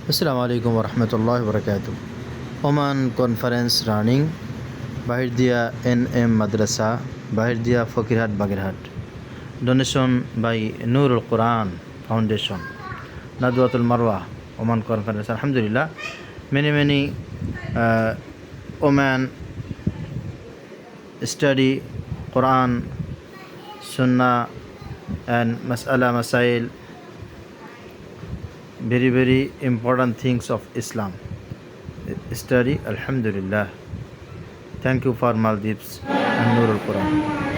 Assalamu alaikum warahmatullahi wabarakatuh. Oman conference running Bahirdia NM Madrasa, Bahirdia Fakirhat Bagirhat. Donation by Nurul Quran Foundation, Nadwatul Marwa, Oman conference. Alhamdulillah, many Oman study Quran, Sunnah and Mas'ala Masail, very important things of Islam. Study, Alhamdulillah. Thank you for Maldives and Nurul Quran.